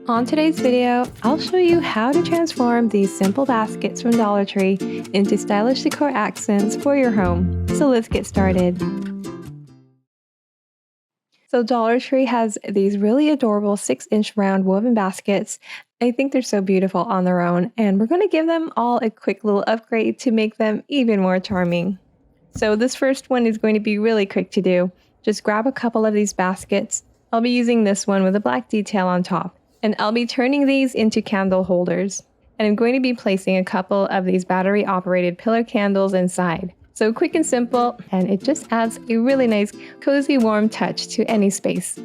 On today's video, I'll show you how to transform these simple baskets from Dollar Tree into stylish decor accents for your home. So let's get started. So Dollar Tree has these really adorable 6-inch round woven baskets. I think they're so beautiful on their own, and we're going to give them all a quick little upgrade to make them even more charming. So this first one is going to be really quick to do. Just grab a couple of these baskets. I'll be using this one with a black detail on top. And I'll be turning these into candle holders. And I'm going to be placing a couple of these battery-operated pillar candles inside. So quick and simple, and it just adds a really nice, cozy, warm touch to any space.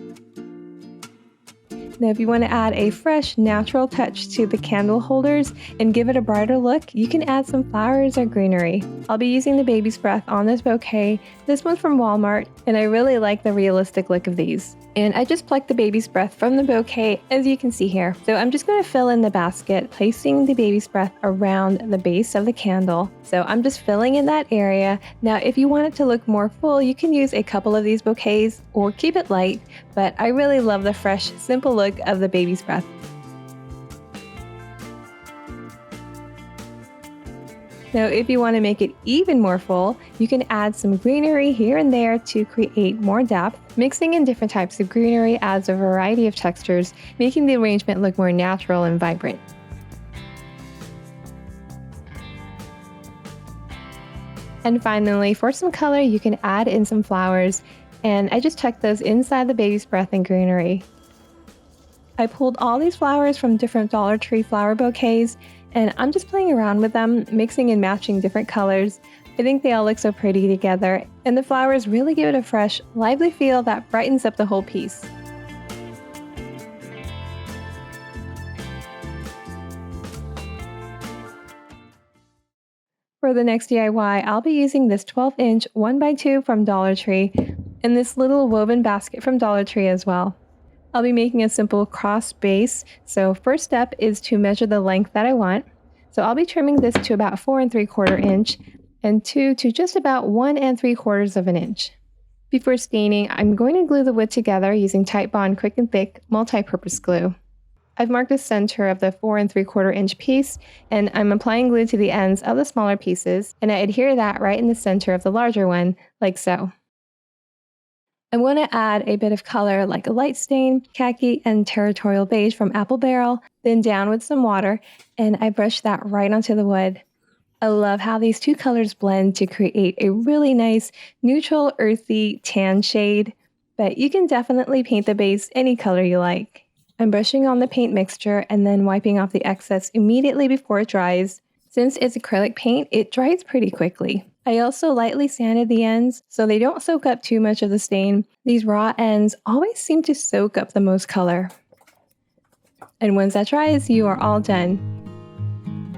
Now, if you want to add a fresh, natural touch to the candle holders and give it a brighter look, you can add some flowers or greenery. I'll be using the baby's breath on this bouquet. This one's from Walmart, and I really like the realistic look of these. And I just plucked the baby's breath from the bouquet, as you can see here. So I'm just going to fill in the basket, placing the baby's breath around the base of the candle. So I'm just filling in that area. Now, if you want it to look more full, you can use a couple of these bouquets or keep it light, but I really love the fresh, simple look of the baby's breath. Now, if you want to make it even more full, you can add some greenery here and there to create more depth. Mixing in different types of greenery adds a variety of textures, making the arrangement look more natural and vibrant. And finally, for some color, you can add in some flowers, and I just tucked those inside the baby's breath and greenery. I pulled all these flowers from different Dollar Tree flower bouquets, and I'm just playing around with them, mixing and matching different colors. I think they all look so pretty together, and the flowers really give it a fresh, lively feel that brightens up the whole piece. For the next DIY, I'll be using this 12-inch 1x2 from Dollar Tree, and this little woven basket from Dollar Tree as well. I'll be making a simple cross base, so first step is to measure the length that I want. So I'll be trimming this to about 4 3/4 inch and 2 to just about 1 3/4 of an inch. Before staining, I'm going to glue the wood together using Titebond Quick and Thick multi-purpose glue. I've marked the center of the 4 3/4 inch piece, and I'm applying glue to the ends of the smaller pieces, and I adhere that right in the center of the larger one, like so. I want to add a bit of color like a light stain, khaki, and territorial beige from Apple Barrel, then down with some water, and I brush that right onto the wood. I love how these two colors blend to create a really nice, neutral, earthy tan shade, but you can definitely paint the base any color you like. I'm brushing on the paint mixture and then wiping off the excess immediately before it dries. Since it's acrylic paint, it dries pretty quickly. I also lightly sanded the ends so they don't soak up too much of the stain. These raw ends always seem to soak up the most color. And once that dries, you are all done.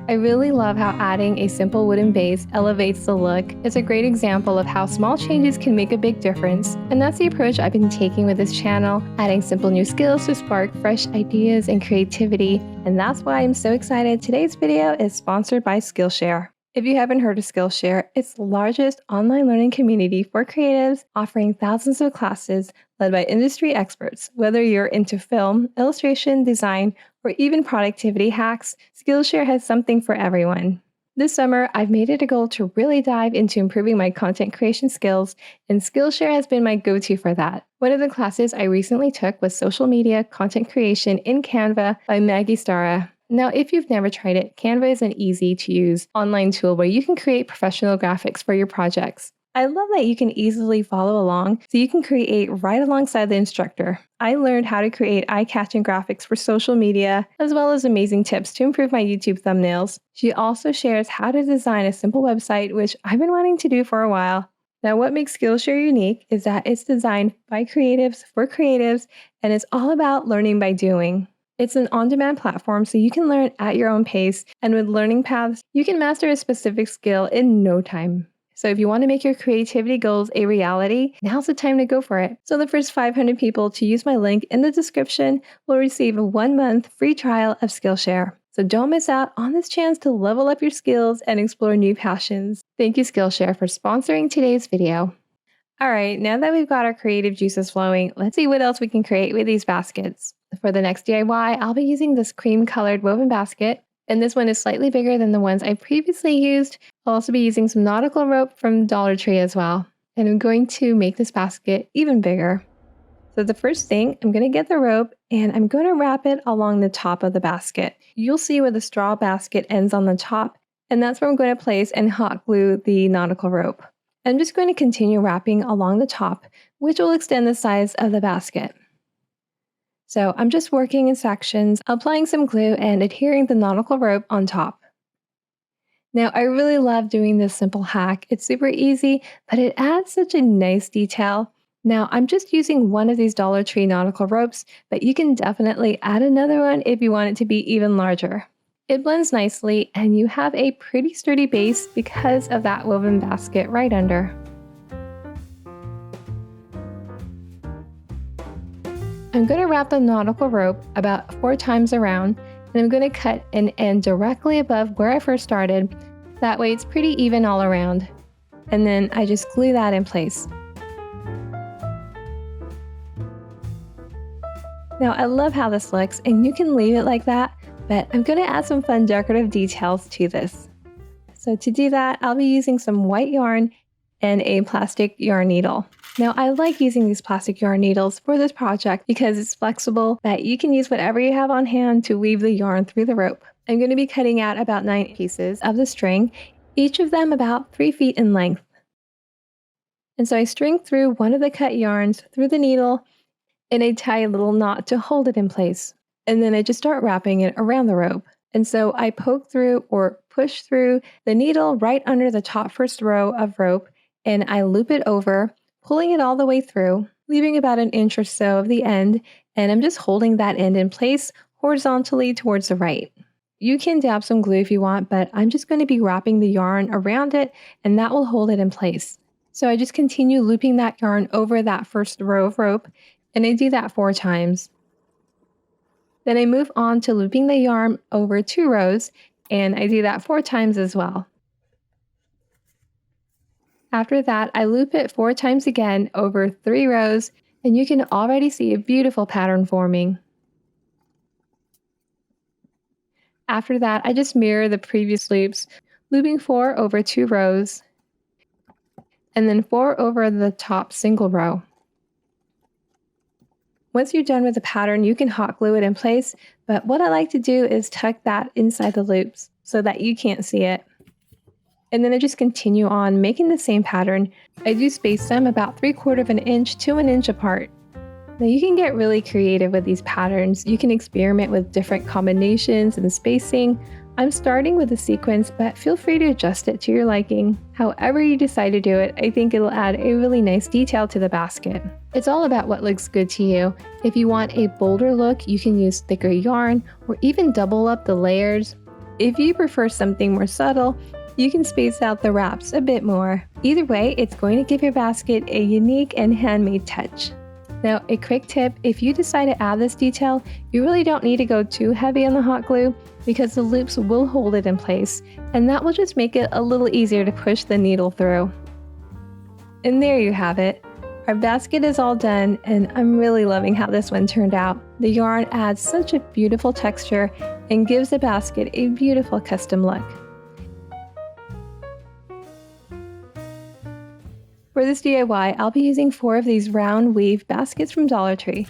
I really love how adding a simple wooden base elevates the look. It's a great example of how small changes can make a big difference. And that's the approach I've been taking with this channel, adding simple new skills to spark fresh ideas and creativity. And that's why I'm so excited today's video is sponsored by Skillshare. If you haven't heard of Skillshare, it's the largest online learning community for creatives, offering thousands of classes led by industry experts. Whether you're into film, illustration, design, or even productivity hacks, Skillshare has something for everyone. This summer, I've made it a goal to really dive into improving my content creation skills, and Skillshare has been my go-to for that. One of the classes I recently took was Social Media Content Creation in Canva by Maggie Stara. Now, if you've never tried it, Canva is an easy-to-use online tool where you can create professional graphics for your projects. I love that you can easily follow along, so you can create right alongside the instructor. I learned how to create eye-catching graphics for social media, as well as amazing tips to improve my YouTube thumbnails. She also shares how to design a simple website, which I've been wanting to do for a while. Now, what makes Skillshare unique is that it's designed by creatives for creatives, and it's all about learning by doing. It's an on-demand platform, so you can learn at your own pace, and with learning paths, you can master a specific skill in no time. So if you want to make your creativity goals a reality, now's the time to go for it. So the first 500 people to use my link in the description will receive a 1-month free trial of Skillshare. So don't miss out on this chance to level up your skills and explore new passions. Thank you, Skillshare, for sponsoring today's video. Alright, now that we've got our creative juices flowing, let's see what else we can create with these baskets. For the next DIY, I'll be using this cream colored woven basket, and this one is slightly bigger than the ones I previously used. I'll also be using some nautical rope from Dollar Tree as well, and I'm going to make this basket even bigger. So the first thing, I'm going to get the rope and I'm going to wrap it along the top of the basket. You'll see where the straw basket ends on the top, and that's where I'm going to place and hot glue the nautical rope. I'm just going to continue wrapping along the top, which will extend the size of the basket. So I'm just working in sections, applying some glue and adhering the nautical rope on top. Now, I really love doing this simple hack. It's super easy, but it adds such a nice detail. Now, I'm just using one of these Dollar Tree nautical ropes, but you can definitely add another one if you want it to be even larger. It blends nicely, and you have a pretty sturdy base because of that woven basket right under. I'm going to wrap the nautical rope about 4 times around, and I'm going to cut an end directly above where I first started. That way it's pretty even all around. And then I just glue that in place. Now I love how this looks, and you can leave it like that, but I'm going to add some fun decorative details to this. So to do that, I'll be using some white yarn and a plastic yarn needle. Now I like using these plastic yarn needles for this project because it's flexible, but you can use whatever you have on hand to weave the yarn through the rope. I'm going to be cutting out about 9 pieces of the string, each of them about 3 feet in length. And so I string through one of the cut yarns through the needle, and I tie a little knot to hold it in place. And then I just start wrapping it around the rope. And so I poke through or push through the needle right under the top first row of rope, and I loop it over, pulling it all the way through, leaving about 1 inch or so of the end, and I'm just holding that end in place horizontally towards the right. You can dab some glue if you want, but I'm just going to be wrapping the yarn around it, and that will hold it in place. So I just continue looping that yarn over that first row of rope, and I do that 4 times. Then I move on to looping the yarn over 2 rows, and I do that 4 times as well. After that, I loop it 4 times again over 3 rows, and you can already see a beautiful pattern forming. After that, I just mirror the previous loops, looping 4 over 2 rows, and then 4 over the top single row. Once you're done with the pattern, you can hot glue it in place, but what I like to do is tuck that inside the loops so that you can't see it. And then I just continue on making the same pattern. I do space them about 3/4 inch to 1 inch apart. Now you can get really creative with these patterns. You can experiment with different combinations and spacing. I'm starting with a sequence, but feel free to adjust it to your liking. However you decide to do it, I think it'll add a really nice detail to the basket. It's all about what looks good to you. If you want a bolder look, you can use thicker yarn or even double up the layers. If you prefer something more subtle, you can space out the wraps a bit more. Either way, it's going to give your basket a unique and handmade touch. Now, a quick tip, if you decide to add this detail, you really don't need to go too heavy on the hot glue because the loops will hold it in place, and that will just make it a little easier to push the needle through. And there you have it. Our basket is all done, and I'm really loving how this one turned out. The yarn adds such a beautiful texture and gives the basket a beautiful custom look. For this DIY, I'll be using 4 of these round weave baskets from Dollar Tree.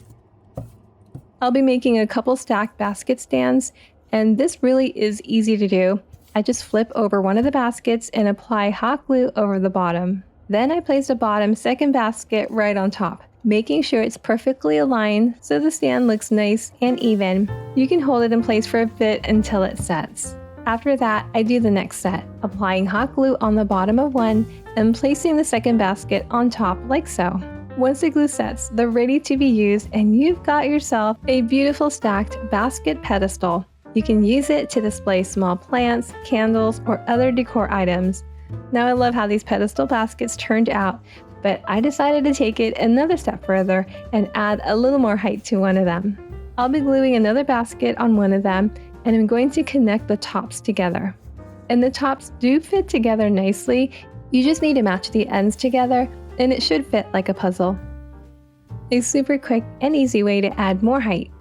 I'll be making a couple stacked basket stands, and this really is easy to do. I just flip over one of the baskets and apply hot glue over the bottom. Then I place the bottom second basket right on top, making sure it's perfectly aligned so the stand looks nice and even. You can hold it in place for a bit until it sets. After that, I do the next set, applying hot glue on the bottom of one and placing the second basket on top like so. Once the glue sets, they're ready to be used, and you've got yourself a beautiful stacked basket pedestal. You can use it to display small plants, candles, or other decor items. Now I love how these pedestal baskets turned out, but I decided to take it another step further and add a little more height to one of them. I'll be gluing another basket on one of them, and I'm going to connect the tops together. And the tops do fit together nicely, you just need to match the ends together, and it should fit like a puzzle. A super quick and easy way to add more height.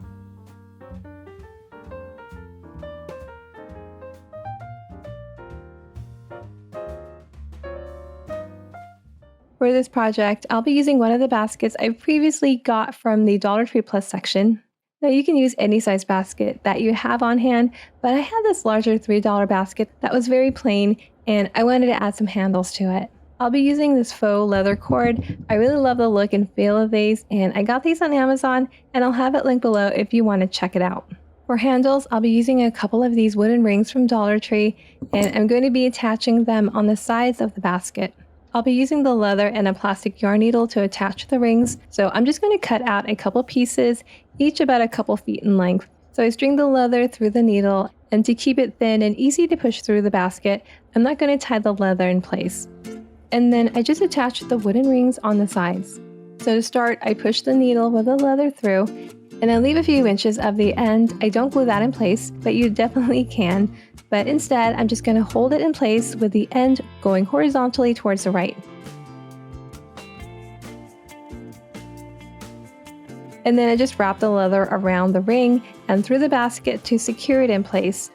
For this project, I'll be using one of the baskets I previously got from the Dollar Tree Plus section. Now you can use any size basket that you have on hand, but I had this larger $3 basket that was very plain and I wanted to add some handles to it. I'll be using this faux leather cord. I really love the look and feel of these, and I got these on Amazon, and I'll have it linked below if you want to check it out. For handles, I'll be using a couple of these wooden rings from Dollar Tree, and I'm going to be attaching them on the sides of the basket. I'll be using the leather and a plastic yarn needle to attach the rings, so I'm just going to cut out a couple pieces, each about a couple feet in length. So I string the leather through the needle, and to keep it thin and easy to push through the basket, I'm not going to tie the leather in place. And then I just attach the wooden rings on the sides. So to start, I push the needle with the leather through, and I leave a few inches of the end. I don't glue that in place, but you definitely can. But instead, I'm just going to hold it in place with the end going horizontally towards the right. And then I just wrap the leather around the ring and through the basket to secure it in place.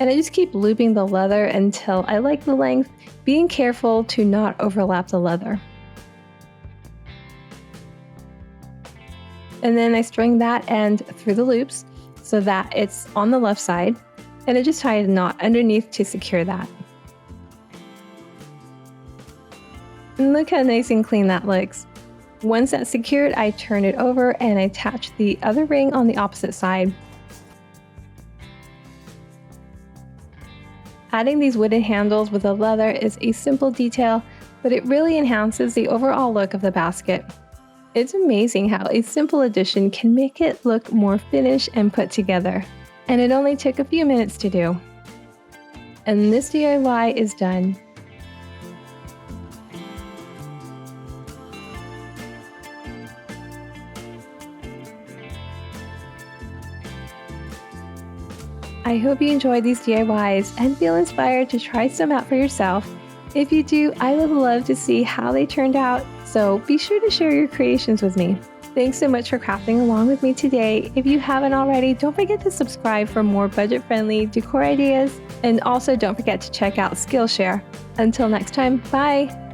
And I just keep looping the leather until I like the length, being careful to not overlap the leather. And then I string that end through the loops so that it's on the left side, and I just tie a knot underneath to secure that. And look how nice and clean that looks. Once that's secured, I turn it over and I attach the other ring on the opposite side. Adding these wooden handles with the leather is a simple detail, but it really enhances the overall look of the basket. It's amazing how a simple addition can make it look more finished and put together. And it only took a few minutes to do. And this DIY is done. I hope you enjoyed these DIYs and feel inspired to try some out for yourself. If you do, I would love to see how they turned out, so be sure to share your creations with me. Thanks so much for crafting along with me today. If you haven't already, don't forget to subscribe for more budget-friendly decor ideas, and also don't forget to check out Skillshare. Until next time, bye!